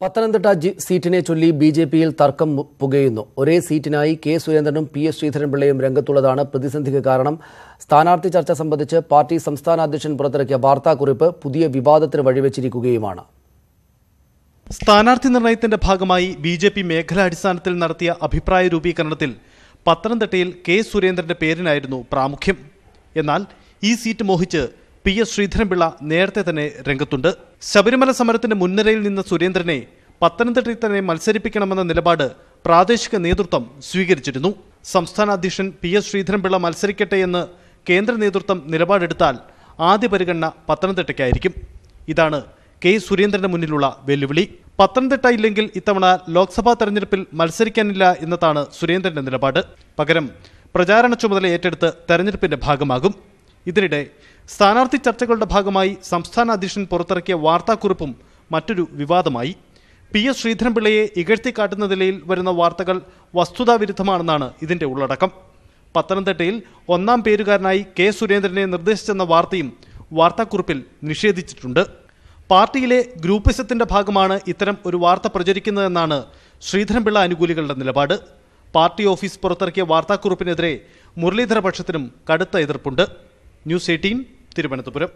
പത്തനംതിട്ട സീറ്റിനെ ചൊല്ലി ബിജെപിയിൽ തർക്കം പുകയുന്നു. ഒരേ സീറ്റിനായി കെ സുരേന്ദ്രനും പി എസ് ശ്രീധരൻപിള്ളയും രംഗത്തുള്ളതാണ് പ്രതിസന്ധിക്ക് കാരണം. സ്ഥാനാർത്ഥി ചർച്ച സംബന്ധിച്ച് പാർട്ടി സംസ്ഥാന അധ്യക്ഷൻ പുറത്തിറക്കിയ വാർത്താക്കുറിപ്പ് പുതിയ വിവാദത്തിന് വഴിവെച്ചിരിക്കുകയുമാണ്. സ്ഥാനാർത്ഥി നിർണയത്തിന്റെ ഭാഗമായി ബിജെപി മേഖലാടിസ്ഥാനത്തിൽ നടത്തിയ അഭിപ്രായ രൂപീകരണത്തിൽ പത്തനംതിട്ടയിൽ കെ സുരേന്ദ്രന്റെ പേരിനായിരുന്നു പ്രാമുഖ്യം. എന്നാൽ ഈ സീറ്റ് മോഹിച്ച് പി എസ് ശ്രീധരൻപിള്ള നേരത്തെ തന്നെ രംഗത്തുണ്ട്. ശബരിമല സമരത്തിന്റെ മുൻനിരയിൽ നിന്ന സുരേന്ദ്രനെ പത്തനംതിട്ടയിൽ തന്നെ മത്സരിപ്പിക്കണമെന്ന നിലപാട് പ്രാദേശിക നേതൃത്വം സ്വീകരിച്ചിരുന്നു. സംസ്ഥാന അധ്യക്ഷൻ പി എസ് ശ്രീധരൻപിള്ള മത്സരിക്കട്ടെ എന്ന് കേന്ദ്ര നേതൃത്വം നിലപാടെടുത്താൽ ആദ്യ പരിഗണന പത്തനംതിട്ടയ്ക്കായിരിക്കും. ഇതാണ് കെ സുരേന്ദ്രന്റെ മുന്നിലുള്ള വെല്ലുവിളി. പത്തനംതിട്ട ഇല്ലെങ്കിൽ ഇത്തവണ ലോക്സഭാ തെരഞ്ഞെടുപ്പിൽ മത്സരിക്കാനില്ല എന്നതാണ് സുരേന്ദ്രന്റെ നിലപാട്. പകരം പ്രചാരണ ചുമതല ഏറ്റെടുത്ത് തെരഞ്ഞെടുപ്പിന്റെ ഭാഗമാകും. ഇതിനിടെ സ്ഥാനാർത്ഥി ചർച്ചകളുടെ ഭാഗമായി സംസ്ഥാന അധ്യക്ഷൻ പുറത്തിറക്കിയ വാർത്താക്കുറിപ്പും മറ്റൊരു വിവാദമായി. പി എസ് ശ്രീധരൻപിള്ളയെ ഇകഴ്ത്തിക്കാട്ടുന്ന നിലയിൽ വരുന്ന വാർത്തകൾ വസ്തുതാവിരുദ്ധമാണെന്നാണ് ഇതിന്റെ ഉള്ളടക്കം. പത്തനംതിട്ടയിൽ ഒന്നാം പേരുകാരനായി കെ സുരേന്ദ്രനെ നിർദ്ദേശിച്ചെന്ന വാർത്തയും വാർത്താക്കുറിപ്പിൽ നിഷേധിച്ചിട്ടുണ്ട്. പാർട്ടിയിലെ ഗ്രൂപ്പിസത്തിന്റെ ഭാഗമാണ് ഇത്തരം ഒരു വാർത്ത പ്രചരിക്കുന്നതെന്നാണ് ശ്രീധരൻപിള്ള അനുകൂലികളുടെ നിലപാട്. പാർട്ടി ഓഫീസ് പുറത്തിറക്കിയ വാർത്താക്കുറിപ്പിനെതിരെ മുരളീധര പക്ഷത്തിനും കടുത്ത എതിർപ്പുണ്ട്. ന്യൂസ് 18 തിരുവനന്തപുരം.